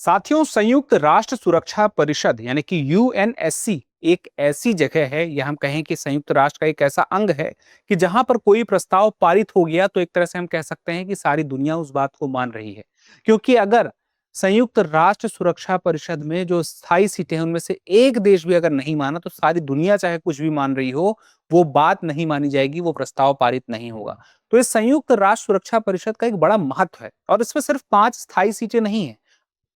साथियों, संयुक्त राष्ट्र सुरक्षा परिषद यानी कि यूएनएससी एक ऐसी जगह है, या हम कहें कि संयुक्त राष्ट्र का एक ऐसा अंग है कि जहां पर कोई प्रस्ताव पारित हो गया तो एक तरह से हम कह सकते हैं कि सारी दुनिया उस बात को मान रही है। क्योंकि अगर संयुक्त राष्ट्र सुरक्षा परिषद में जो स्थायी सीटें हैं उनमें से एक देश भी अगर नहीं माना तो सारी दुनिया चाहे कुछ भी मान रही हो, वो बात नहीं मानी जाएगी, वो प्रस्ताव पारित नहीं होगा। तो इस संयुक्त राष्ट्र सुरक्षा परिषद का एक बड़ा महत्व है और इसमें सिर्फ 5 स्थायी सीटें नहीं है,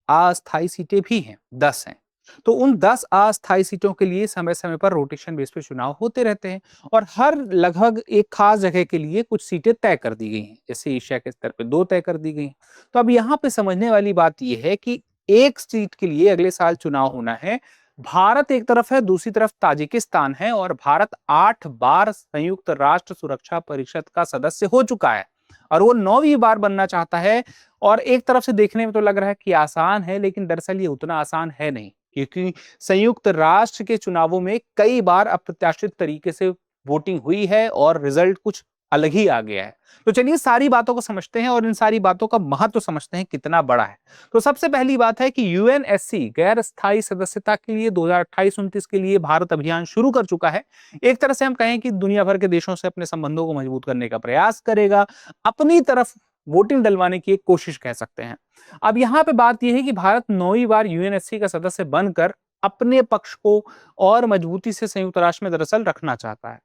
अस्थायी सीटें भी हैं, 10 हैं। तो उन 10 अस्थायी सीटों के लिए समय-समय पर रोटेशन बेस पे चुनाव होते रहते हैं और हर लगभग एक खास जगह के लिए कुछ सीटें तय कर दी गई हैं। जैसे एशिया के स्तर पे 2 तय कर दी गई हैं। तो अब यहाँ पे समझने वाली बात ये है कि एक सीट के लिए अगले साल चुनाव होना है। भारत एक तरफ है, दूसरी तरफ ताजिकिस्तान है और भारत 8 बार संयुक्त राष्ट्र सुरक्षा परिषद का सदस्य हो चुका है और वो 9वीं बार बनना चाहता है। और एक तरफ से देखने में तो लग रहा है कि आसान है, लेकिन दरअसल ये उतना आसान है नहीं, क्योंकि संयुक्त राष्ट्र के चुनावों में कई बार अप्रत्याशित तरीके से वोटिंग हुई है और रिजल्ट कुछ अलग ही आ गया है। तो चलिए सारी बातों को समझते हैं और इन सारी बातों का महत्व समझते हैं कितना बड़ा है। तो सबसे पहली बात है कि यूएनएससी गैर स्थायी सदस्यता के लिए 2028-29 के लिए भारत अभियान शुरू कर चुका है। एक तरह से हम कहें कि दुनिया भर के देशों से अपने संबंधों को मजबूत करने का प्रयास करेगा, अपनी तरफ वोटिंग डलवाने की एक कोशिश कह सकते हैं। अब यहाँ पे बात यह है कि भारत 9वीं बार यूएनएससी का सदस्य बनकर अपने पक्ष को और मजबूती से संयुक्त राष्ट्र में दरअसल रखना चाहता है।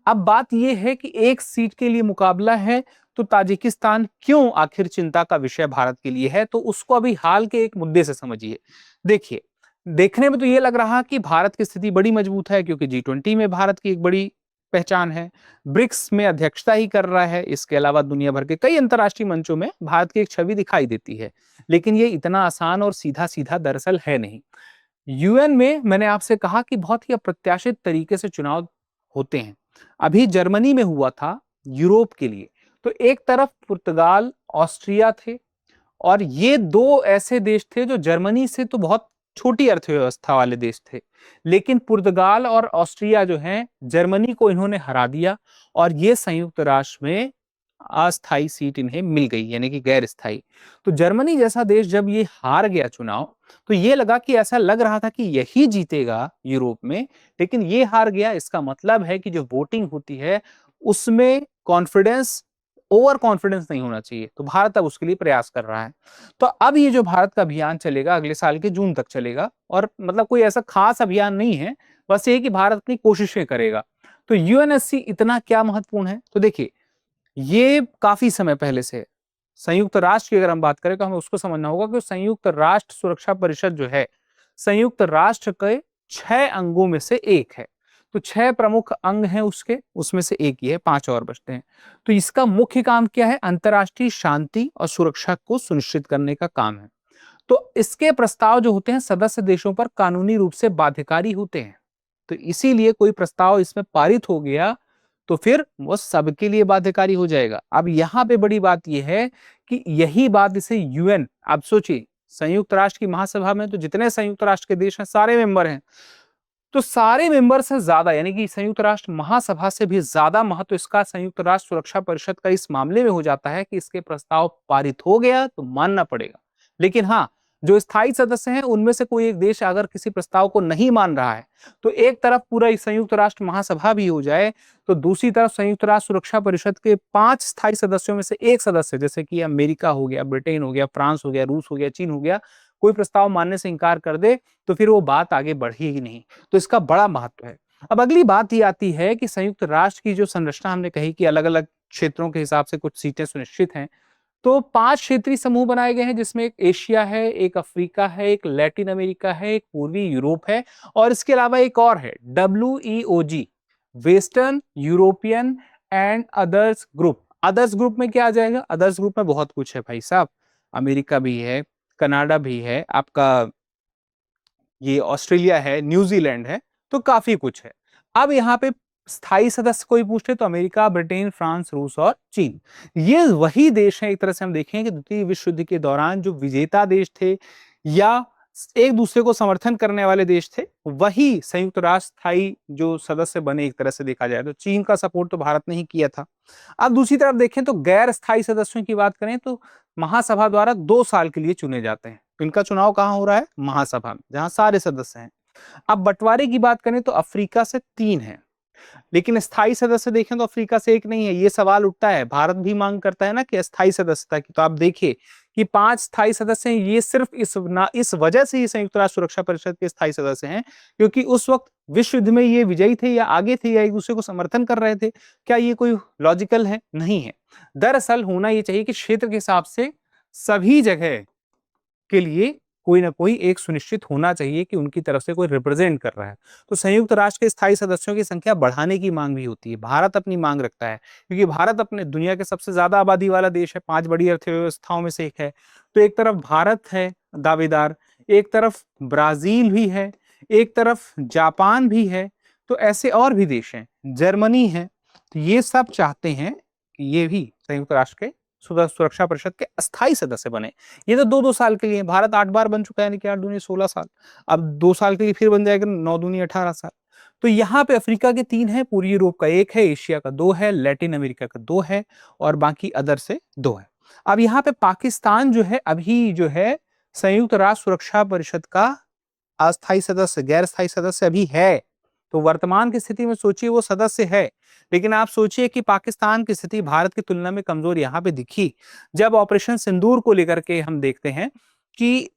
अब बात यह है कि एक सीट के लिए मुकाबला है, तो ताजिकिस्तान क्यों आखिर चिंता का विषय भारत के लिए है, तो उसको अभी हाल के एक मुद्दे से समझिए। देखिए, देखने में तो ये लग रहा कि भारत की स्थिति बड़ी मजबूत है, क्योंकि G20 में भारत की एक बड़ी पहचान है, ब्रिक्स में अध्यक्षता ही कर रहा है, इसके अलावा दुनिया भर के कई अंतर्राष्ट्रीय मंचों में भारत की एक छवि दिखाई देती है। लेकिन ये इतना आसान और सीधा सीधा दरअसल है नहीं। यूएन में मैंने आपसे कहा कि बहुत ही अप्रत्याशित तरीके से चुनाव होते हैं। अभी जर्मनी में हुआ था यूरोप के लिए, तो एक तरफ पुर्तगाल, ऑस्ट्रिया थे और ये दो ऐसे देश थे जो जर्मनी से तो बहुत छोटी अर्थव्यवस्था वाले देश थे। लेकिन पुर्तगाल और ऑस्ट्रिया जो हैं, जर्मनी को इन्होंने हरा दिया और ये संयुक्त राष्ट्र में अस्थायी सीट इन्हें मिल गई, यानी कि गैर स्थायी। तो जर्मनी जैसा देश जब ये हार गया चुनाव, तो ये लगा कि ऐसा लग रहा था कि यही जीतेगा यूरोप में, लेकिन ये हार गया। इसका मतलब है कि जो वोटिंग होती है उसमें कॉन्फिडेंस, ओवर कॉन्फिडेंस नहीं होना चाहिए। तो भारत अब उसके लिए प्रयास कर रहा है। तो अब ये जो भारत का अभियान चलेगा अगले साल के जून तक चलेगा और मतलब कोई ऐसा खास अभियान नहीं है, बस ये कि भारत अपनी कोशिशें करेगा। तो यूएनएससी इतना क्या महत्वपूर्ण है, तो देखिए, ये काफी समय पहले से है। संयुक्त राष्ट्र की अगर हम बात करें तो हमें उसको समझना होगा कि संयुक्त राष्ट्र सुरक्षा परिषद जो है, संयुक्त राष्ट्र के 6 अंगों में से एक है। तो 6 प्रमुख अंग हैं उसके, उसमें से एक ही है, 5 और बचते हैं। तो इसका मुख्य काम क्या है? अंतर्राष्ट्रीय शांति और सुरक्षा को सुनिश्चित करने का काम है। तो इसके प्रस्ताव जो होते हैं सदस्य देशों पर कानूनी रूप से बाध्यकारी होते हैं। तो इसीलिए कोई प्रस्ताव इसमें पारित हो गया तो फिर वो सबके लिए बाध्यकारी हो जाएगा। अब यहाँ पे बड़ी बात यह है कि यही बात इसे यूएन, आप सोचिए, संयुक्त राष्ट्र की महासभा में तो जितने संयुक्त राष्ट्र के देश हैं सारे मेंबर हैं, तो सारे मेंबर से ज्यादा, यानी कि संयुक्त राष्ट्र महासभा से भी ज्यादा महत्व इसका संयुक्त राष्ट्र सुरक्षा परिषद का इस मामले में हो जाता है कि इसके प्रस्ताव पारित हो गया तो मानना पड़ेगा। लेकिन हाँ, जो स्थायी सदस्य हैं उनमें से कोई एक देश अगर किसी प्रस्ताव को नहीं मान रहा है, तो एक तरफ पूरा संयुक्त राष्ट्र महासभा भी हो जाए, तो दूसरी तरफ संयुक्त राष्ट्र सुरक्षा परिषद के 5 स्थायी सदस्यों में से एक सदस्य, जैसे कि अमेरिका हो गया, ब्रिटेन हो गया, फ्रांस हो गया, रूस हो गया, चीन हो गया, कोई प्रस्ताव मानने से इंकार कर दे, तो फिर वो बात आगे बढ़ेगी नहीं। तो इसका बड़ा महत्व है। अब अगली बात ये आती है कि संयुक्त राष्ट्र की जो संरचना हमने कही कि अलग अलग क्षेत्रों के हिसाब से कुछ सीटें सुनिश्चित हैं, तो 5 क्षेत्रीय समूह बनाए गए हैं, जिसमें एक एशिया है, एक अफ्रीका है, एक लैटिन अमेरिका है, एक पूर्वी यूरोप है और इसके अलावा एक और है, WEOG, western European and others group. Others group में क्या आ जाएगा? अदर्स ग्रुप में बहुत कुछ है भाई साहब, अमेरिका भी है, कनाडा भी है, आपका ये ऑस्ट्रेलिया है, न्यूजीलैंड है, तो काफी कुछ है। अब यहाँ पे स्थायी सदस्य कोई पूछे तो अमेरिका, ब्रिटेन, फ्रांस, रूस और चीन, ये वही देश हैं। एक तरह से हम देखें कि द्वितीय विश्व युद्ध के दौरान जो विजेता देश थे या एक दूसरे को समर्थन करने वाले देश थे, वही संयुक्त राष्ट्र स्थायी जो सदस्य बने। एक तरह से देखा जाए तो चीन का सपोर्ट तो भारत ने ही किया था। अब दूसरी तरफ देखें तो गैर स्थायी सदस्यों की बात करें तो महासभा द्वारा 2 साल के लिए चुने जाते हैं। इनका चुनाव कहाँ हो रहा है? महासभा में, जहां सारे सदस्य हैं। अब बंटवारे की बात करें तो अफ्रीका से 3 हैं, लेकिन स्थायी सदस्य देखें तो अफ्रीका से 1 नहीं है। ये सवाल उठता है, भारत भी मांग करता है ना कि अस्थायी सदस्यता की। तो आप देखिए कि 5 स्थायी सदस्य हैं, ये सिर्फ इस वजह से ये संयुक्त राष्ट्र सुरक्षा परिषद के स्थायी सदस्य हैं क्योंकि उस वक्त विश्व युद्ध में ये विजयी थे या आगे थे या एक दूसरे को समर्थन कर रहे थे। क्या ये कोई लॉजिकल है? नहीं है। दरअसल होना ये चाहिए कि क्षेत्र के हिसाब से सभी जगह के लिए कोई ना कोई एक सुनिश्चित होना चाहिए कि उनकी तरफ से कोई रिप्रेजेंट कर रहा है। तो संयुक्त राष्ट्र के स्थायी सदस्यों की संख्या बढ़ाने की मांग भी होती है। भारत अपनी मांग रखता है क्योंकि भारत अपने दुनिया के सबसे ज्यादा आबादी वाला देश है, 5 बड़ी अर्थव्यवस्थाओं में से एक है। तो एक तरफ भारत है दावेदार, एक तरफ ब्राजील भी है, एक तरफ जापान भी है, तो ऐसे और भी देश हैं, जर्मनी है। तो ये सब चाहते हैं कि ये भी संयुक्त राष्ट्र के सुरक्षा परिषद के अस्थायी सदस्य बने। ये तो 2-2 साल के लिए। भारत 8 बार बन चुका है, यानी कि 8 दूनी 16 साल। अब 2 साल के लिए फिर बन जाएगा, 9 दूनी 18 साल। तो यहाँ पे अफ्रीका के 3 हैं, पूर्वी यूरोप का 1 है, एशिया का 2 है, लैटिन अमेरिका का 2 है और बाकी अदर से 2 है। अब यहाँ पे पाकिस्तान जो है अभी जो है संयुक्त राष्ट्र सुरक्षा परिषद का अस्थायी सदस्य, गैर स्थायी सदस्य अभी है। तो वर्तमान की स्थिति में सोचिए वो सदस्य है, लेकिन आप सोचिए कि पाकिस्तान की स्थिति भारत की तुलना में कमजोर यहाँ पे दिखी जब ऑपरेशन सिंदूर को लेकर के हम देखते हैं कि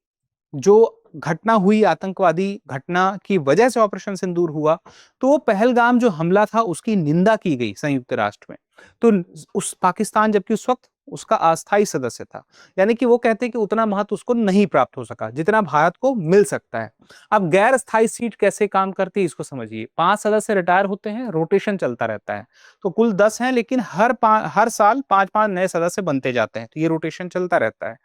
जो घटना हुई, आतंकवादी घटना की वजह से ऑपरेशन सिंदूर हुआ, तो वो पहलगाम जो हमला था उसकी निंदा की गई संयुक्त राष्ट्र में। तो उस पाकिस्तान जबकि उस वक्त उसका अस्थायी सदस्य था, यानी कि वो कहते हैं कि उतना महत्व उसको नहीं प्राप्त हो सका जितना भारत को मिल सकता है। अब गैर स्थायी सीट कैसे काम करती है इसको समझिए। 5 सदस्य रिटायर होते हैं, रोटेशन चलता रहता है, तो कुल 10 हैं, लेकिन हर साल 5-5 नए सदस्य बनते जाते हैं, तो ये रोटेशन चलता रहता है।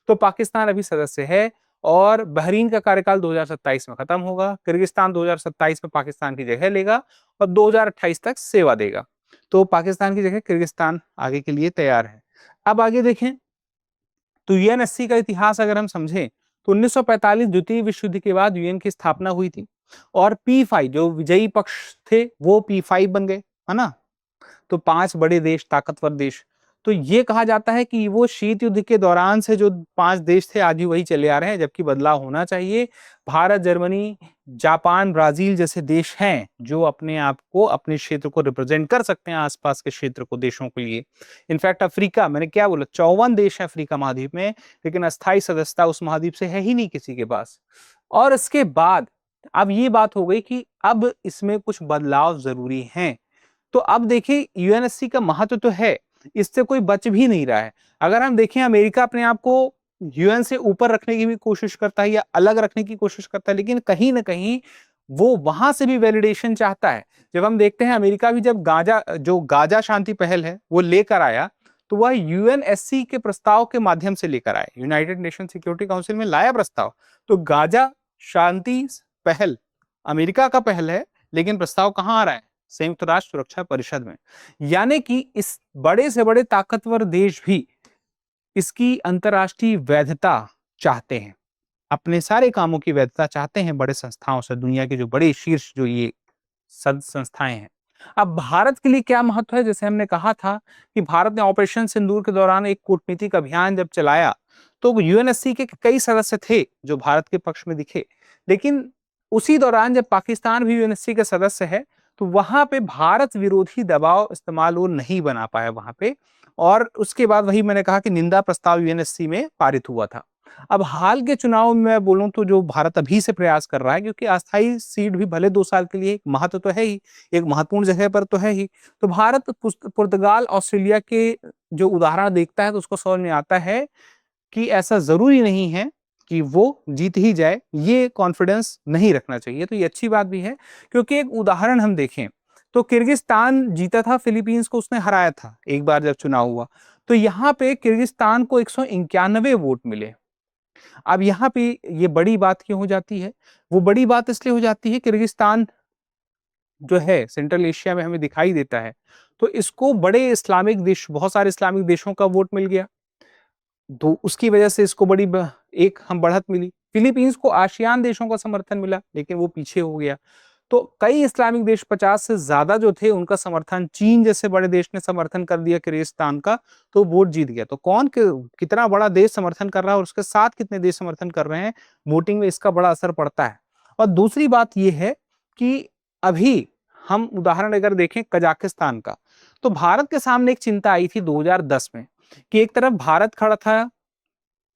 तो पाकिस्तान अभी सदस्य है और बहरीन का कार्यकाल 2027 में खत्म होगा। किर्गिस्तान 2027 में पाकिस्तान की जगह लेगा और 2028 तक सेवा देगा। तो पाकिस्तान की जगह किर्गिस्तान आगे के लिए तैयार है। अब आगे देखें तो यूएनएससी का इतिहास अगर हम समझें तो 1945 द्वितीय विश्व युद्ध के बाद यूएन की स्थापना हुई थी और P5 जो विजयी पक्ष थे वो P5 बन गए, है ना। तो 5 बड़े देश, ताकतवर देश। तो ये कहा जाता है कि वो शीत युद्ध के दौरान से जो 5 देश थे आज भी वही चले आ रहे हैं, जबकि बदलाव होना चाहिए। भारत, जर्मनी, जापान, ब्राजील जैसे देश हैं जो अपने आप को, अपने क्षेत्र को रिप्रेजेंट कर सकते हैं आसपास के क्षेत्र को, देशों के लिए। इनफैक्ट अफ्रीका, मैंने क्या बोला, 54 देश है अफ्रीका महाद्वीप में, लेकिन अस्थायी सदस्यता उस महाद्वीप से है ही नहीं किसी के पास। और इसके बाद अब ये बात हो गई कि अब इसमें कुछ बदलाव जरूरी हैं। तो अब देखिए यूएनएससी का महत्व तो है, इससे कोई बच भी नहीं रहा है। अगर हम देखें अमेरिका अपने आप को यूएन से ऊपर रखने की भी कोशिश करता है या अलग रखने की कोशिश करता है, लेकिन कहीं ना कहीं वो वहां से भी वैलिडेशन चाहता है। जब हम देखते हैं अमेरिका भी जब गाजा शांति पहल है वो लेकर आया, तो वह यूएनएससी के प्रस्ताव के माध्यम से लेकर आया, यूनाइटेड नेशन सिक्योरिटी काउंसिल में लाया प्रस्ताव। तो गाजा शांति पहल अमेरिका का पहल है, लेकिन प्रस्ताव कहां आ रहा है? संयुक्त राष्ट्र सुरक्षा परिषद में। यानी कि इस बड़े से बड़े ताकतवर देश भी इसकी अंतर्राष्ट्रीय वैधता चाहते हैं, अपने सारे कामों की वैधता चाहते हैं बड़े संस्थाओं से। दुनिया के जो बड़े शीर्ष जो ये संस्थाएं हैं। अब भारत के लिए क्या महत्व है? जैसे हमने कहा था कि भारत ने ऑपरेशन सिंदूर के दौरान एक कूटनीतिक अभियान जब चलाया तो यूएनएससी के कई सदस्य थे जो भारत के पक्ष में दिखे, लेकिन उसी दौरान जब पाकिस्तान भी यूएनएससी का सदस्य है तो वहां पे भारत विरोधी दबाव इस्तेमाल वो नहीं बना पाया वहां पे। और उसके बाद वही मैंने कहा कि निंदा प्रस्ताव यूएनएससी में पारित हुआ था। अब हाल के चुनाव में मैं बोलूं तो जो भारत अभी से प्रयास कर रहा है, क्योंकि अस्थायी सीट भी भले 2 साल के लिए, महत्व तो है ही, एक महत्वपूर्ण जगह पर तो है ही। तो भारत पुर्तगाल, ऑस्ट्रेलिया के जो उदाहरण देखता है तो उसको समझ में आता है कि ऐसा जरूरी नहीं है कि वो जीत ही जाए, ये कॉन्फिडेंस नहीं रखना चाहिए। तो ये अच्छी बात भी है, क्योंकि एक उदाहरण हम देखें तो किर्गिस्तान जीता था, फिलीपींस को उसने हराया था एक बार जब चुनाव हुआ। तो यहाँ पे किर्गिस्तान को 191 वोट मिले। अब यहाँ पे ये बड़ी बात क्यों हो जाती है? वो बड़ी बात इसलिए हो जाती है, किर्गिस्तान जो है सेंट्रल एशिया में हमें दिखाई देता है, तो इसको बड़े इस्लामिक देश, बहुत सारे इस्लामिक देशों का वोट मिल गया, तो उसकी वजह से इसको एक हम बढ़त मिली। फिलीपींस को आसियान देशों का समर्थन मिला, लेकिन वो पीछे हो गया। तो कई इस्लामिक देश 50 से ज्यादा जो थे उनका समर्थन, चीन जैसे बड़े देश ने समर्थन कर दिया किर्गिस्तान का, तो वोट जीत गया। तो कितना बड़ा देश समर्थन कर रहा है और उसके साथ कितने देश समर्थन कर रहे हैं, वोटिंग में इसका बड़ा असर पड़ता है। और दूसरी बात यह है कि अभी हम उदाहरण अगर देखें कजाकिस्तान का, तो भारत के सामने एक चिंता आई थी 2010 में कि एक तरफ भारत खड़ा था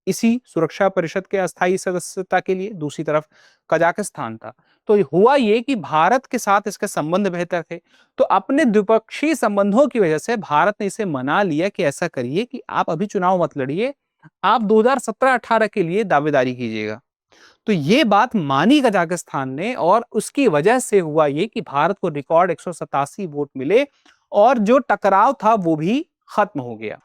इसी सुरक्षा परिषद के अस्थायी सदस्यता के लिए, दूसरी तरफ कजाकिस्तान था। तो हुआ ये कि भारत के साथ इसके संबंध बेहतर थे, तो अपने द्विपक्षीय संबंधों की वजह से भारत ने इसे मना लिया कि ऐसा करिए कि आप अभी चुनाव मत लड़िए, आप 2017-18 के लिए दावेदारी कीजिएगा। तो ये बात मानी कजाकिस्तान ने और उसकी वजह से हुआ ये कि भारत को रिकॉर्ड 187 वोट मिले और जो टकराव था वो भी खत्म हो गया।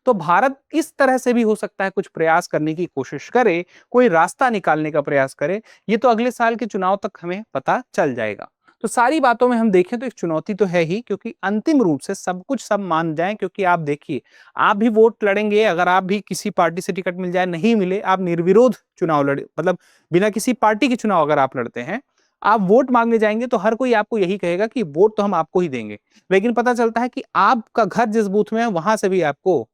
तो भारत इस तरह से भी हो सकता है कुछ प्रयास करने की कोशिश करे, कोई रास्ता निकालने का प्रयास करे, ये तो अगले साल के चुनाव तक हमें पता चल जाएगा। तो सारी बातों में हम देखें तो एक चुनौती तो है ही, क्योंकि अंतिम रूप से सब कुछ सब मान जाएं, क्योंकि आप देखिए आप भी वोट लड़ेंगे, अगर आप भी किसी पार्टी से टिकट मिल जाए, नहीं मिले, आप निर्विरोध चुनाव लड़े, मतलब बिना किसी पार्टी के चुनाव अगर आप लड़ते हैं, आप वोट मांगने जाएंगे तो हर कोई आपको यही कहेगा कि वोट तो हम आपको ही देंगे, लेकिन पता चलता है कि आपका घर जिस बूथ में है वहां से भी आपको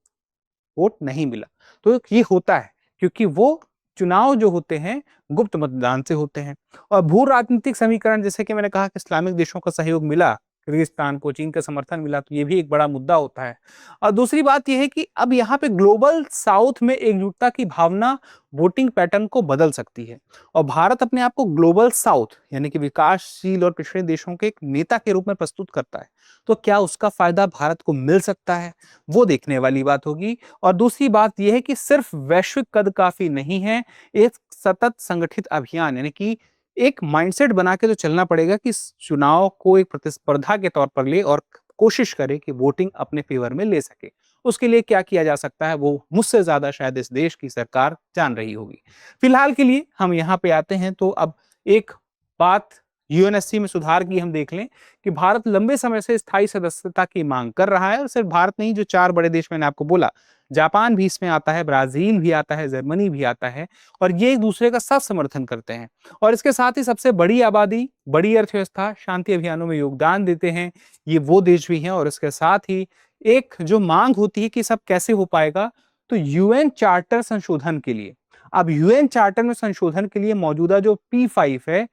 वोट नहीं मिला। तो ये होता है क्योंकि वो चुनाव जो होते हैं गुप्त मतदान से होते हैं। और भू राजनीतिक समीकरण, जैसे कि मैंने कहा कि इस्लामिक देशों का सहयोग मिला किर्गिस्तान को, चीन का समर्थन मिला, तो ये भी एक बड़ा मुद्दा होता है। और दूसरी बात यह है कि अब यहाँ पे ग्लोबल साउथ में एकजुटता की भावना वोटिंग पैटर्न को बदल सकती है, और भारत अपने आप को ग्लोबल साउथ यानी कि विकासशील और पिछड़े देशों के एक नेता के रूप में प्रस्तुत करता है। तो क्या उसका फायदा भारत को मिल सकता है, वो देखने वाली बात होगी। और दूसरी बात यह है कि सिर्फ वैश्विक कद काफी नहीं है, एक सतत संगठित अभियान यानी कि एक माइंडसेट बना के तो चलना पड़ेगा कि इस चुनाव को एक प्रतिस्पर्धा के तौर पर ले और कोशिश करे कि वोटिंग अपने फेवर में ले सके। उसके लिए क्या किया जा सकता है वो मुझसे ज्यादा शायद इस देश की सरकार जान रही होगी। फिलहाल के लिए हम यहाँ पे आते हैं तो अब एक बात यूएनएससी में सुधार की हम देख लें कि भारत लंबे समय से स्थायी सदस्यता की मांग कर रहा है, और सिर्फ भारत नहीं, जो 4 बड़े देश मैंने आपको बोला, जापान भी इसमें आता है, ब्राजील भी आता है, जर्मनी भी आता है, और ये एक दूसरे का सब समर्थन करते हैं। और इसके साथ ही सबसे बड़ी आबादी, बड़ी अर्थव्यवस्था, शांति अभियानों में योगदान देते हैं, ये वो देश भी हैं। और इसके साथ ही एक जो मांग होती है कि सब कैसे हो पाएगा, तो यूएन चार्टर संशोधन के लिए, अब यूएन चार्टर में संशोधन के लिए मौजूदा जो P5 है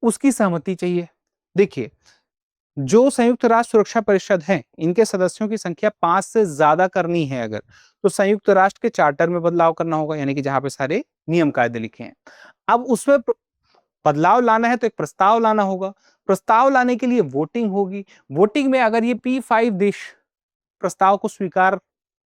उसकी सहमति चाहिए। देखिए, जो संयुक्त राष्ट्र सुरक्षा परिषद है, इनके सदस्यों की संख्या 5 से ज्यादा करनी है अगर, तो संयुक्त राष्ट्र के चार्टर में बदलाव करना होगा, यानी कि जहां पे सारे नियम कायदे लिखे हैं। अब उसमें बदलाव लाना है तो एक प्रस्ताव लाना होगा, प्रस्ताव लाने के लिए वोटिंग होगी, वोटिंग में अगर ये P5 देश प्रस्ताव को स्वीकार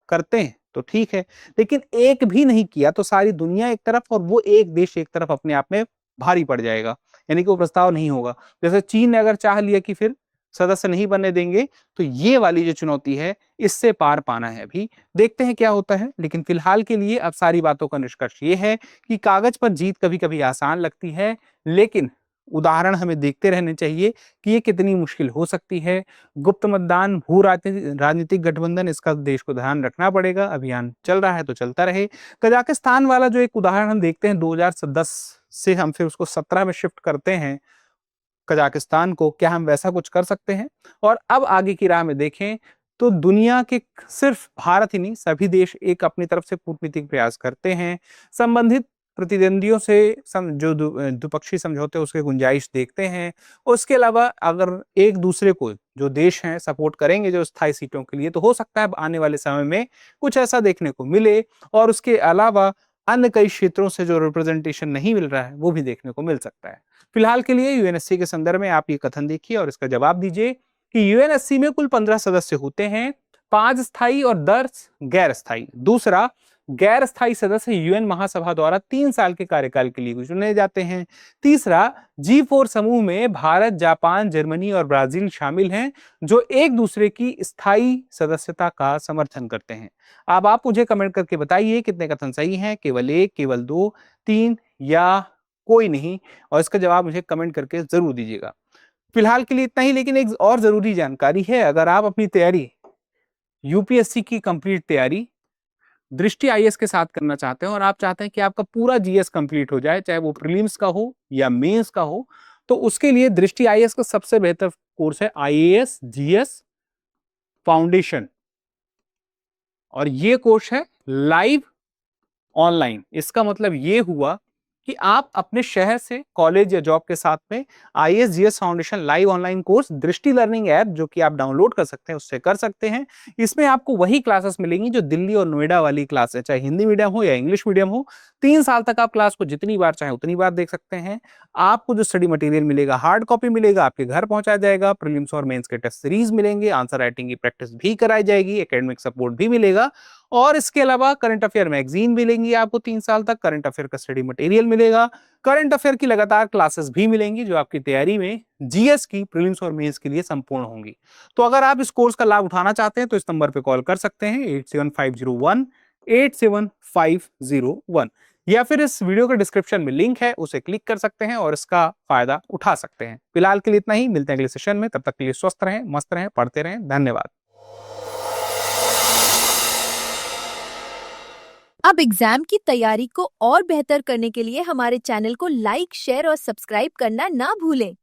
करते हैं तो ठीक है, लेकिन एक भी नहीं किया तो सारी दुनिया एक तरफ और वो एक देश एक तरफ अपने आप में भारी पड़ जाएगा, यानी कि वो प्रस्ताव नहीं होगा। जैसे चीन ने अगर चाह लिया कि फिर सदस्य नहीं बनने देंगे, तो ये वाली जो चुनौती है इससे पार पाना है। अभी देखते हैं क्या होता है, लेकिन फिलहाल के लिए अब सारी बातों का निष्कर्ष ये है कि कागज पर जीत कभी कभी आसान लगती है, लेकिन उदाहरण हमें देखते रहने चाहिए कि ये कितनी मुश्किल हो सकती है। गुप्त मतदान, भू राजनीतिक गठबंधन, इसका देश को ध्यान रखना पड़ेगा। अभियान चल रहा है तो चलता रहे। कजाकिस्तान वाला जो एक उदाहरण हम देखते हैं 2010 से हम फिर उसको 17 में शिफ्ट करते हैं कजाकिस्तान को, क्या हम वैसा कुछ कर सकते हैं? और अब आगे की राह में देखें तो दुनिया के सिर्फ भारत ही नहीं, सभी देश एक अपनी तरफ से कूटनीतिक प्रयास करते हैं, संबंधित प्रतिद्वंदियों से जो द्विपक्षीय समझौते उसके गुंजाइश देखते हैं। उसके अलावा अगर एक दूसरे को जो देश हैं सपोर्ट करेंगे जो स्थायी सीटों के लिए, तो हो सकता है आने वाले समय में कुछ ऐसा देखने को मिले। और उसके अलावा अन्य कई क्षेत्रों से जो रिप्रेजेंटेशन नहीं मिल रहा है वो भी देखने को मिल सकता है। फिलहाल के लिए यूएनएससी के संदर्भ में आप ये कथन देखिए और इसका जवाब दीजिए कि यूएनएससी में कुल 15 सदस्य होते हैं, 5 स्थायी और 10 गैर स्थायी। दूसरा, गैर स्थायी सदस्य यूएन महासभा द्वारा 3 साल के कार्यकाल के लिए चुने जाते हैं। तीसरा, G4 समूह में भारत, जापान, जर्मनी और ब्राजील शामिल हैं जो एक दूसरे की स्थायी सदस्यता का समर्थन करते हैं। अब आप मुझे कमेंट करके बताइए कितने कथन सही हैं, केवल 1, केवल 2, 3 या कोई नहीं, और इसका जवाब मुझे कमेंट करके जरूर दीजिएगा। फिलहाल के लिए इतना ही, लेकिन एक और जरूरी जानकारी है, अगर आप अपनी तैयारी यूपीएससी की कंप्लीट तैयारी दृष्टि आईएएस के साथ करना चाहते हैं और आप चाहते हैं कि आपका पूरा जीएस कंप्लीट हो जाए, चाहे वो प्रीलिम्स का हो या मेंस का हो, तो उसके लिए दृष्टि आईएएस का सबसे बेहतर कोर्स है आईएएस जीएस फाउंडेशन, और ये कोर्स है लाइव ऑनलाइन। इसका मतलब ये हुआ कि आप अपने शहर से कॉलेज या जॉब के साथ में IAS GS foundation live online course दृष्टि लर्निंग ऐप जो कि आप डाउनलोड कर सकते हैं उससे कर सकते हैं। इसमें आपको वही क्लासेस मिलेंगी जो दिल्ली और नोएडा वाली क्लास है, चाहे हिंदी मीडियम हो या इंग्लिश मीडियम हो। 3 साल तक आप क्लास को जितनी बार चाहे उतनी बार देख सकते हैं। आपको जो स्टडी मटेरियल मिलेगा हार्ड कॉपी मिलेगा, आपके घर पहुंचाया जाएगा। प्रीलिम्स और मेंस के टेस्ट सीरीज मिलेंगे, आंसर राइटिंग की प्रैक्टिस भी कराई जाएगी, एकेडमिक सपोर्ट भी मिलेगा, और इसके अलावा करंट अफेयर मैगजीन मिलेंगी आपको 3 साल तक। करंट अफेयर का स्टडी मटेरियल मिलेगा, करंट अफेयर की लगातार क्लासेस भी मिलेंगी जो आपकी तैयारी में जीएस की प्रीलिम्स और मेंस के लिए संपूर्ण होंगी। तो अगर आप इस कोर्स का लाभ उठाना चाहते हैं तो इस नंबर पे कॉल कर सकते हैं 8750187501, या फिर इस वीडियो के डिस्क्रिप्शन में लिंक है उसे क्लिक कर सकते हैं और इसका फायदा उठा सकते हैं। फिलहाल के लिए इतना ही, मिलते हैं अगले सेशन में। तब तक के लिए स्वस्थ रहें, मस्त रहें, पढ़ते रहें। धन्यवाद। अब एग्जाम की तैयारी को और बेहतर करने के लिए हमारे चैनल को लाइक, शेयर और सब्सक्राइब करना ना भूलें।